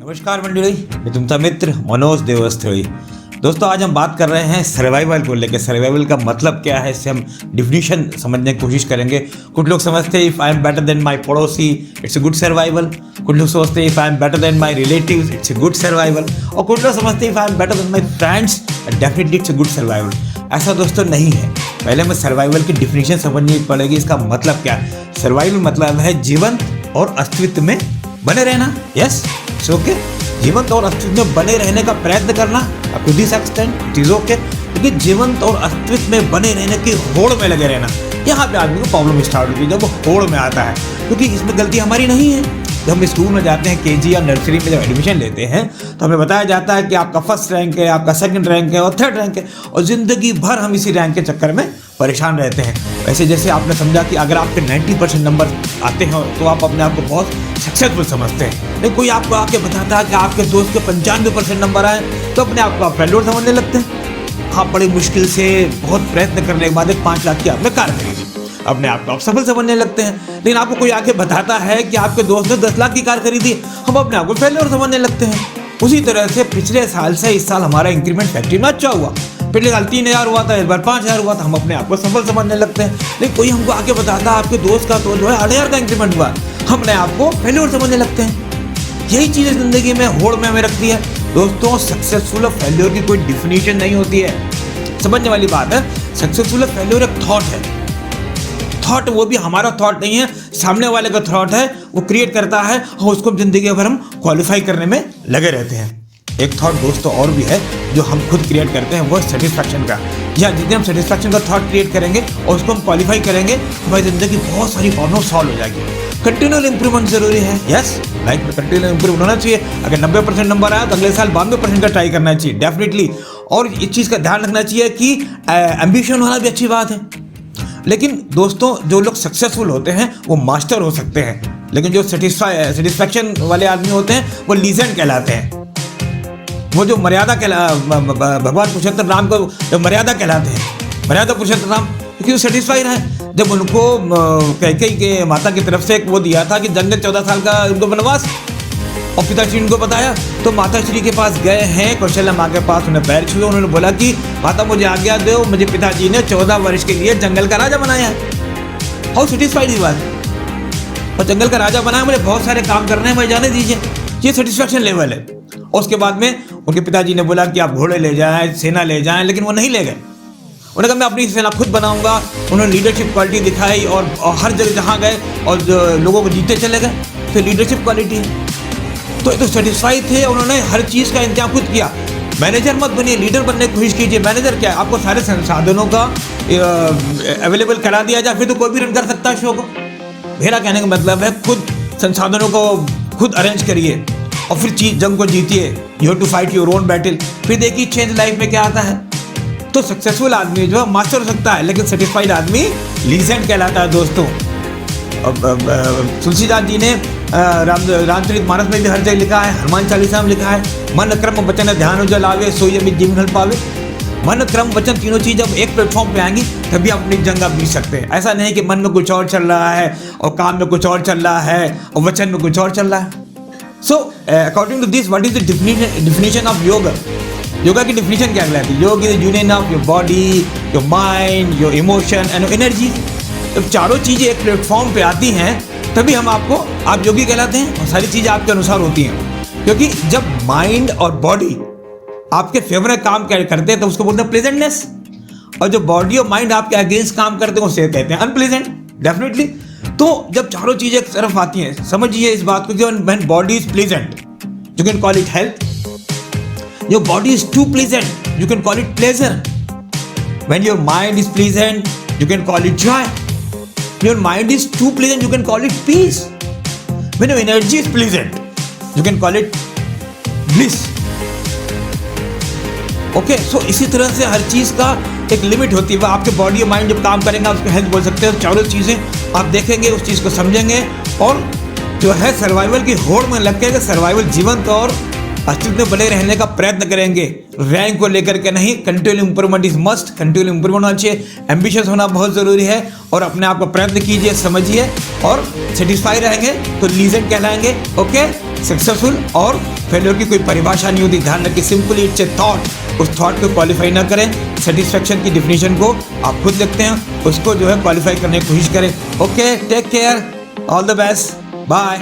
नमस्कार मंडली, मैं तुमचा मित्र मनोज देवस्थळी। दोस्तों, आज हम बात कर रहे हैं सर्वाइवल को लेकर। सर्वाइवल का मतलब क्या है, इससे हम डिफिनीशन समझने की कोशिश करेंगे। कुछ लोग समझते हैं if I am better than my पड़ोसी इट्स ए गुड सर्वाइवल। कुछ लोग सोचते हैं if I am better than my relatives it's a good survival. और कुछ लोग समझते हैं if I am better than my friends definitely it's a good survival. ऐसा दोस्तों नहीं है। पहले हमें सर्वाइवल की डिफिनीशन समझनी पड़ेगी। इसका मतलब क्या है? सर्वाइवल मतलब है जीवन और अस्तित्व में बने रहना। यस, ओके, जीवंत और अस्तित्व में बने रहने का प्रयत्न करना to this extent it is okay. लेकिन जीवंत और अस्तित्व में बने रहने की होड़ में लगे रहना, यहाँ पे आदमी को प्रॉब्लम स्टार्ट होती है जब वो होड़ में आता है, क्योंकि इसमें गलती हमारी नहीं है। जब हम स्कूल में जाते हैं, केजी या नर्सरी में जब एडमिशन लेते हैं, तो हमें बताया जाता है कि आपका फर्स्ट रैंक है, आपका सेकंड रैंक है और थर्ड रैंक है, और ज़िंदगी भर हम इसी रैंक के चक्कर में परेशान रहते हैं। वैसे जैसे आपने समझा कि अगर आपके 90% नंबर आते हैं तो आप अपने आप को बहुत सक्सेसफुल समझते हैं। लेकिन कोई आपको आके बताता है कि आपके दोस्त के 95% नंबर आए, तो अपने आप को आप फेल्योर समझने लगते हैं। आप बड़ी मुश्किल से बहुत प्रयत्न करने के बाद 5 लाख की आपने कार खरीदी, अपने आप को आप सफल समझने लगते हैं। लेकिन आपको कोई आके बताता है कि आपके दोस्त ने 10 लाख की कार खरीदी, हम अपने आप को फेल्योर समझने लगते हैं। उसी तरह से पिछले साल से इस साल हमारा इंक्रीमेंट फैक्ट्री में अच्छा हुआ। पिछले साल 3000 हुआ था, इस बार 5000 हुआ था, हम अपने आप को सफल समझने लगते हैं। लेकिन कोई हमको आके बताता है आपके दोस्त का तो जो है 8000 का इंक्रीमेंट हुआ, हम अपने आप को फेल्योर समझने लगते हैं। यही चीज़ जिंदगी में होड़ में हमें रखती है। दोस्तों, सक्सेसफुल और फेल्योर की कोई डिफिनीशन नहीं होती है। समझने वाली बात है। सक्सेसफुल और फेल्योर एक थॉट है। थॉट वो भी हमारा थॉट नहीं है, सामने वाले का थॉट है, वो क्रिएट करता है और उसको जिंदगी भर हम क्वालिफाई करने में लगे रहते हैं। एक थॉट दोस्तों और भी है जो हम खुद क्रिएट करते हैं, वो सेटिस्फैक्शन का। या जितने हम सेटिस्फैक्शन का थॉट क्रिएट करेंगे और उसको हम क्वालिफाई करेंगे, हमारी ज़िंदगी बहुत सारी प्रॉब्लम सॉल्व हो जाएगी। कंटिन्यूअल इंप्रूवमेंट जरूरी है। यस, लाइफ में कंटिन्यूअल इंप्रूवमेंट होना चाहिए। अगर 90% नंबर आया तो अगले साल 92% का ट्राई करना चाहिए डेफिनेटली। और इस चीज़ का ध्यान रखना चाहिए कि एम्बिशन होना भी अच्छी बात है। लेकिन दोस्तों, जो लोग सक्सेसफुल होते हैं वो मास्टर हो सकते हैं, लेकिन जो सेटिस्फैक्शन वाले आदमी होते हैं वो लीजेंड कहलाते हैं। वो जो मर्यादा भगवान पुरुषोत्तम राम को जो मर्यादा कहलाते हैं, मर्यादा पुरुषोत्तम राम, क्योंकि वो सेटिस्फाई रहे। जब उनको कैकेयी के माता की तरफ से एक वो दिया था कि जंगल 14 साल का उनको वनवास, और पिताश्री उनको बताया, तो माता श्री के पास गए हैं, कौशल्या माँ के पास, उन्हें पैर छुए। उन्होंने बोला कि माता मुझे आज्ञा दो, मुझे पिताजी ने 14 वर्ष के लिए जंगल का राजा बनाया है। हाउ सेटिस्फाइड इस बात, और जंगल का राजा बनाया, मुझे बहुत सारे काम करने हैं, मुझे जाने दीजिए। ये सेटिस्फैक्शन लेवल है। और उसके बाद में उनके पिताजी ने बोला कि आप घोड़े ले जाएं, सेना ले जाएं, लेकिन वो नहीं ले गए। उन्होंने कहा मैं अपनी सेना खुद बनाऊंगा। उन्होंने लीडरशिप क्वालिटी दिखाई और हर जगह जहाँ गए और लोगों को जीतते चले गए। तो लीडरशिप क्वालिटी है। तो सेटिस्फाई थे, उन्होंने हर चीज़ का इंतजाम खुद किया। मैनेजर मत बनिए, लीडर बनने की कोशिश कीजिए। मैनेजर क्या है, आपको सारे संसाधनों का अवेलेबल करा दिया जाए, फिर तो कोई भी रन कर सकता है शो को। मेरा कहने का मतलब है खुद संसाधनों को खुद अरेंज करिए और फिर जंग को जीतिए। You have to fight your own battle. फिर देखिए चेंज लाइफ में क्या आता है। तो सक्सेसफुल आदमी जो है मास्टर हो सकता है, लेकिन सेटिस्फाइड आदमी लीजेंड कहलाता है दोस्तों। तुलसीदास जी ने रामचरितमानस में भी हर जगह लिखा है, हनुमान चालीसा में लिखा है, मन क्रम वचन ध्यान उजल आवे, सोई अमित जीवन हल पावे। मन क्रम वचन तीनों चीज़ जब एक प्लेटफॉर्म पे आएंगी तभी आप अपनी जंग आप जीत सकते हैं। ऐसा नहीं कि मन में कुछ और चल रहा है और काम में कुछ और चल रहा है और वचन में कुछ और चल रहा है। So according to this, what is the definition of yoga? Yoga की डिफिनीशन क्या कहलाती है? Yoga is the union of your body, your mind, your emotion and your energy. जब चारों चीज़ें एक प्लेटफॉर्म पे आती हैं तभी आप योगी कहलाते हैं और सारी चीज़ें आपके अनुसार होती हैं। क्योंकि जब माइंड और बॉडी आपके फेवर में काम करते हैं तो उसको बोलते हैं प्लेजेंटनेस, और जो बॉडी और माइंड आपके अगेंस्ट काम करते हैं उसे कहते हैं अनप्लेजेंट डेफिनेटली। तो जब चारों चीज़ें एक तरफ आती हैं, समझिए इस बात को कि when body is pleasant you can call it health, your body is too pleasant you can call it pleasure, when your mind is pleasant you can call it joy, your mind is too pleasant you can call it peace, when your energy is pleasant you can call it bliss. Okay, so इसी तरह से हर चीज़ का एक limit होती है। आपके body और mind जब काम करेंगे उसको हेल्थ बोल सकते हैं। चारों चीज़ें आप देखेंगे, उस चीज़ को समझेंगे और जो है सर्वाइवल की होड़ में लग के सर्वाइवल जीवंत और अस्तित्व में बने रहने का प्रयत्न करेंगे। रैंक को लेकर के नहीं, continue improvement is must. Continue improvement होना चाहिए, एम्बिशियस होना बहुत ज़रूरी है और अपने आप को प्रयत्न कीजिए, समझिए और सेटिस्फाई रहेंगे तो लीजेंड कहलाएंगे। ओके, सक्सेसफुल और फेलियर की कोई परिभाषा नहीं होती, ध्यान रखिए। Simply it's a thought. उस थॉट को क्वालिफाई ना करें। सेटिस्फेक्शन की डिफिनीशन को आप खुद लिखते हैं, उसको जो है क्वालिफाई करने की कोशिश करें। Okay, take care, all the best, bye.